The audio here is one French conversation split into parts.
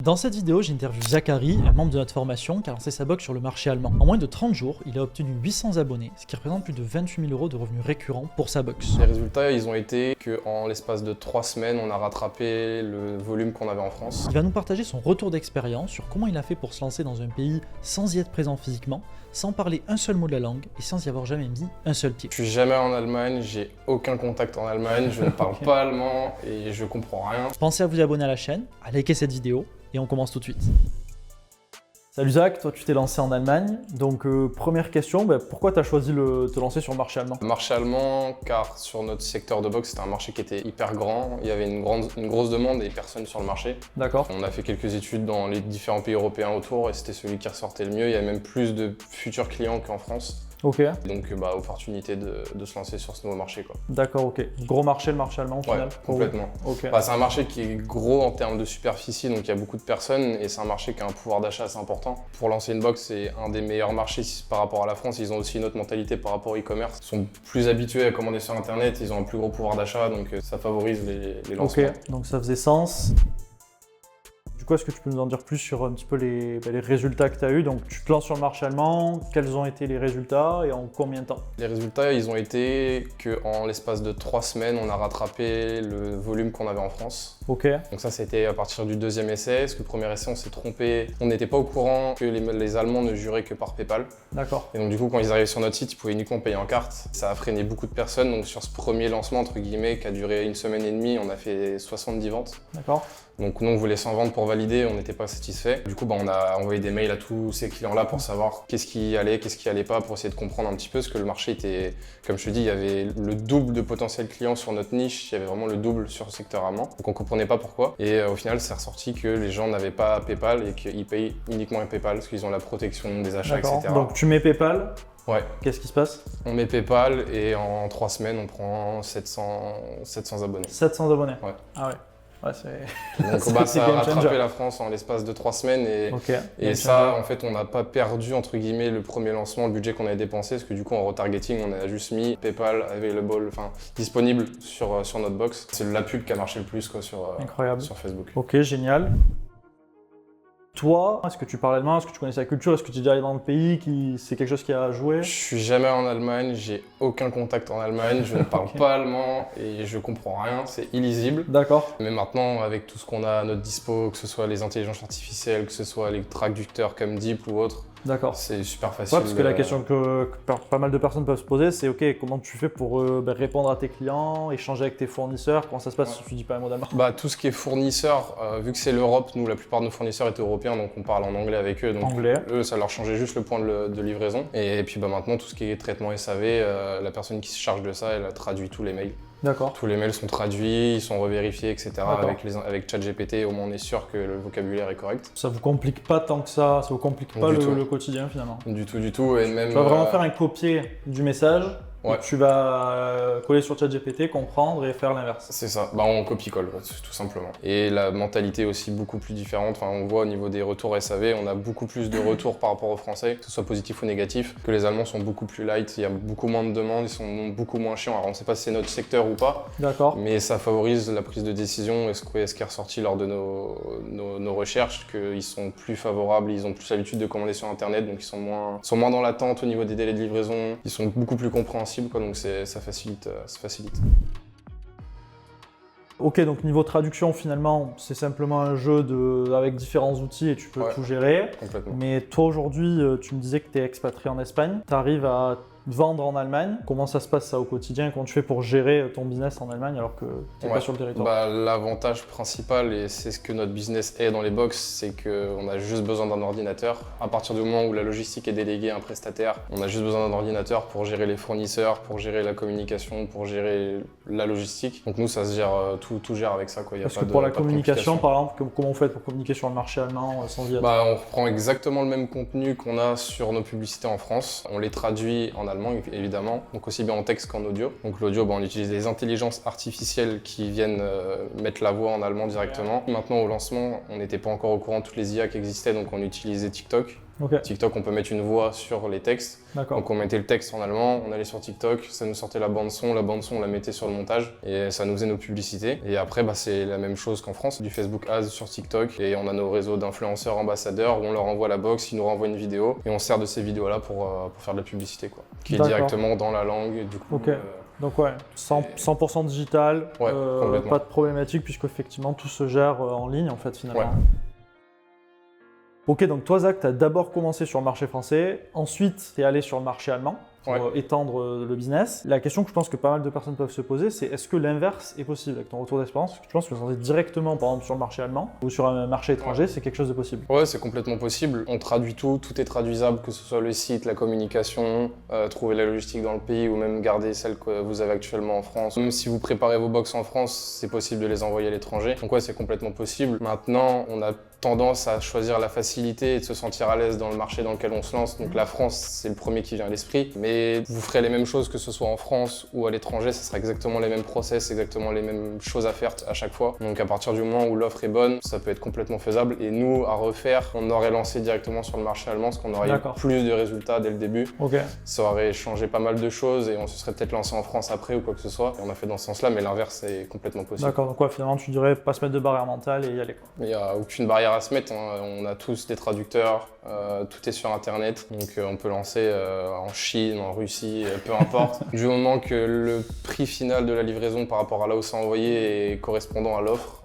Dans cette vidéo, j'interviewe Zachary, un membre de notre formation qui a lancé sa box sur le marché allemand. En moins de 30 jours, il a obtenu 800 abonnés, ce qui représente plus de 28 000 € de revenus récurrents pour sa box. Les résultats, ils ont été qu'en l'espace de 3 semaines, on a rattrapé le volume qu'on avait en France. Il va nous partager son retour d'expérience sur comment il a fait pour se lancer dans un pays sans y être présent physiquement, sans parler un seul mot de la langue et sans y avoir jamais mis un seul pied. Je suis jamais en Allemagne, j'ai aucun contact en Allemagne, je ne parle pas allemand et je comprends rien. Pensez à vous abonner à la chaîne, à liker cette vidéo et on commence tout de suite. Salut Zach, toi tu t'es lancé en Allemagne, donc première question, pourquoi tu as choisi de te lancer sur le marché allemand? Le marché allemand, car sur notre secteur de boxe, c'était un marché qui était hyper grand, il y avait une grosse demande et personne sur le marché. D'accord. On a fait quelques études dans les différents pays européens autour et c'était celui qui ressortait le mieux, il y a même plus de futurs clients qu'en France. Ok. Donc opportunité de se lancer sur ce nouveau marché, quoi. D'accord, ok. Gros marché, le marché allemand au final? Ouais, complètement. Ok. C'est un marché qui est gros en termes de superficie, donc il y a beaucoup de personnes et c'est un marché qui a un pouvoir d'achat assez important. Pour lancer une box, c'est un des meilleurs marchés par rapport à la France. Ils ont aussi une autre mentalité par rapport au e-commerce. Ils sont plus habitués à commander sur internet, ils ont un plus gros pouvoir d'achat, donc ça favorise les lancements. Ok, donc ça faisait sens. Du coup, est-ce que tu peux nous en dire plus sur un petit peu les résultats que tu as eu? Donc tu te lances sur le marché allemand, quels ont été les résultats et en combien de temps? Les résultats, ils ont été qu'en l'espace de 3 semaines, on a rattrapé le volume qu'on avait en France. Ok. Donc ça, c'était à partir du deuxième essai, parce que le premier essai, on s'est trompé. On n'était pas au courant que les Allemands ne juraient que par PayPal. D'accord. Et donc du coup, quand ils arrivaient sur notre site, ils pouvaient uniquement payer en carte. Ça a freiné beaucoup de personnes. Donc sur ce premier lancement, entre guillemets, qui a duré 1 semaine et demie, on a fait 70 ventes. D'accord. Donc nous, on voulait 100 ventes pour valider, on n'était pas satisfait. Du coup, on a envoyé des mails à tous ces clients-là pour savoir qu'est-ce qui allait, qu'est-ce qui allait pas, pour essayer de comprendre un petit peu, parce que le marché était, comme je te dis, il y avait le double de potentiels clients sur notre niche, il y avait vraiment le double sur le secteur allemand. Donc on comprenait pas pourquoi. Et au final, c'est ressorti que les gens n'avaient pas PayPal et qu'ils payent uniquement avec PayPal, parce qu'ils ont la protection des achats, etc. Donc tu mets PayPal. Ouais. Qu'est-ce qui se passe? On met PayPal et en 3 semaines, on prend 700 abonnés. 700 abonnés? Ouais. Ah ouais. Ouais, c'est... Donc c'est ça a game rattrapé changer. la France en l'espace de 3 semaines et, Ok. et ça, en fait, on n'a pas perdu, entre guillemets, le premier lancement, le budget qu'on avait dépensé, parce que du coup, en retargeting, on a juste mis PayPal available, enfin, disponible sur notre box. C'est la pub qui a marché le plus, quoi, Incroyable. sur Facebook. Ok, génial. Toi, est-ce que tu parles allemand? Est-ce que tu connais sa culture? Est-ce que tu es déjà allé dans le pays? C'est quelque chose qui a joué? Je suis jamais en Allemagne, j'ai aucun contact en Allemagne, je ne parle pas allemand et je comprends rien, c'est illisible. D'accord. Mais maintenant, avec tout ce qu'on a à notre dispo, que ce soit les intelligences artificielles, que ce soit les traducteurs comme Deep ou autre, D'accord. c'est super facile. Ouais, parce que la question que pas mal de personnes peuvent se poser, c'est ok, comment tu fais pour répondre à tes clients, échanger avec tes fournisseurs? Comment ça se passe si tu dis pas un mot d'allemand? Tout ce qui est fournisseur, vu que c'est l'Europe, nous la plupart de nos fournisseurs étaient européens, donc on parle en anglais avec eux. Donc Anglais. eux, ça leur changeait juste le point de livraison. Et puis maintenant, tout ce qui est traitement SAV, la personne qui se charge de ça, elle a traduit tous les mails. D'accord. Tous les mails sont traduits, ils sont revérifiés, etc. D'accord. Avec ChatGPT, au moins on est sûr que le vocabulaire est correct. Ça vous complique pas tant que ça vous complique pas Du tout. le quotidien finalement. Du tout. Et même, Tu vas vraiment faire un copier du message, Ouais. et tu vas coller sur ChatGPT, comprendre et faire l'inverse. C'est ça, on copie-colle, tout simplement. Et la mentalité aussi beaucoup plus différente. Enfin, on voit au niveau des retours SAV, on a beaucoup plus de retours par rapport aux Français, que ce soit positif ou négatif, que les Allemands sont beaucoup plus light, il y a beaucoup moins de demandes, ils sont beaucoup moins chiants. Alors on ne sait pas si c'est notre secteur ou pas, D'accord. mais ça favorise la prise de décision et ce qui est ressorti lors de nos recherches, qu'ils sont plus favorables, ils ont plus l'habitude de commander sur internet, donc ils sont moins dans l'attente au niveau des délais de livraison, ils sont beaucoup plus compréhensibles. Donc ça facilite. Ok, donc niveau traduction, finalement, c'est simplement un jeu avec différents outils et tu peux tout gérer. Complètement. Mais toi, aujourd'hui, tu me disais que tu es expatrié en Espagne. Tu arrives à vendre en Allemagne. Comment ça se passe ça au quotidien? Comment tu fais pour gérer ton business en Allemagne alors que tu n'es pas sur le territoire? L'avantage principal, et c'est ce que notre business est dans les box, c'est qu'on a juste besoin d'un ordinateur. À partir du moment où la logistique est déléguée à un prestataire, on a juste besoin d'un ordinateur pour gérer les fournisseurs, pour gérer la communication, pour gérer la logistique. Donc nous, ça se gère, tout gère avec ça, quoi. Parce que pour la communication, par exemple, comment vous faites pour communiquer sur le marché allemand sans y être? On reprend exactement le même contenu qu'on a sur nos publicités en France. On les traduit en allemand, évidemment, donc aussi bien en texte qu'en audio. Donc l'audio, on utilise des intelligences artificielles qui viennent mettre la voix en allemand directement. Maintenant, au lancement, on n'était pas encore au courant de toutes les IA qui existaient, donc on utilisait TikTok. Ok, TikTok, on peut mettre une voix sur les textes. d'accord. Donc on mettait le texte en allemand, on allait sur TikTok, ça nous sortait la bande son on la mettait sur le montage et ça nous faisait nos publicités. Et après, c'est la même chose qu'en France, du Facebook Ads sur TikTok et on a nos réseaux d'influenceurs ambassadeurs où on leur envoie la box, ils nous renvoient une vidéo et on sert de ces vidéos-là pour faire de la publicité, quoi, qui est D'accord. directement dans la langue. Et du coup, Ok. Donc ouais, 100% digital, Ouais, complètement. pas de problématique puisqu'effectivement tout se gère en ligne en fait finalement. Ouais. Ok, donc toi Zach, tu as d'abord commencé sur le marché français, ensuite tu es allé sur le marché allemand pour Ouais. étendre le business. La question que je pense que pas mal de personnes peuvent se poser, c'est est-ce que l'inverse est possible avec ton retour d'expérience? Parce que tu penses que vous êtes directement par exemple sur le marché allemand ou sur un marché étranger, c'est quelque chose de possible? Ouais, c'est complètement possible. On traduit tout est traduisable, que ce soit le site, la communication, trouver la logistique dans le pays ou même garder celle que vous avez actuellement en France. Même si vous préparez vos box en France, c'est possible de les envoyer à l'étranger. Donc ouais, c'est complètement possible. Maintenant, on a tendance à choisir la facilité et de se sentir à l'aise dans le marché dans lequel on se lance. Donc la France, c'est le premier qui vient à l'esprit. Mais vous ferez les mêmes choses que ce soit en France ou à l'étranger, ça sera exactement les mêmes process, exactement les mêmes choses à faire à chaque fois. Donc à partir du moment où l'offre est bonne, ça peut être complètement faisable. Et nous, à refaire, on aurait lancé directement sur le marché allemand parce qu'on aurait eu plus de résultats dès le début. Ok. Ça aurait changé pas mal de choses et on se serait peut-être lancé en France après ou quoi que ce soit. Et on a fait dans ce sens-là, mais l'inverse est complètement possible. D'accord, donc quoi, finalement tu dirais pas se mettre de barrière mentale et y aller, quoi. Il n'y a aucune barrière à se mettre, hein. On a tous des traducteurs, tout est sur internet, donc on peut lancer en Chine, en Russie, peu importe. Du moment que le prix final de la livraison par rapport à là où c'est envoyé est correspondant à l'offre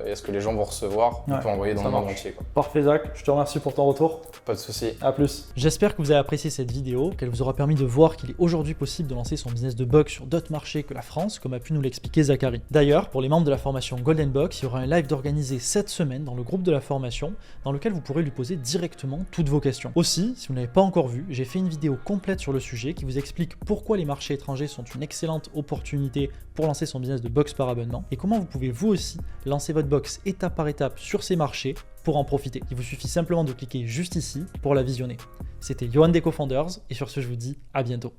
et à ce que les gens vont recevoir, on peut envoyer dans le monde entier, quoi. Parfait Zach, je te remercie pour ton retour. Pas de souci. À plus. J'espère que vous avez apprécié cette vidéo, qu'elle vous aura permis de voir qu'il est aujourd'hui possible de lancer son business de box sur d'autres marchés que la France, comme a pu nous l'expliquer Zachary. D'ailleurs, pour les membres de la formation Golden Box, il y aura un live d'organisé cette semaine dans le groupe de la formation, dans lequel vous pourrez lui poser directement toutes vos questions. Aussi, si vous ne l'avez pas encore vu, j'ai fait une vidéo complète sur le sujet qui vous explique pourquoi les marchés étrangers sont une excellente opportunité pour lancer son business de box par abonnement et comment vous pouvez vous aussi lancer votre box étape par étape sur ces marchés pour en profiter. Il vous suffit simplement de cliquer juste ici pour la visionner. C'était Johan des Co-Founders et sur ce je vous dis à bientôt.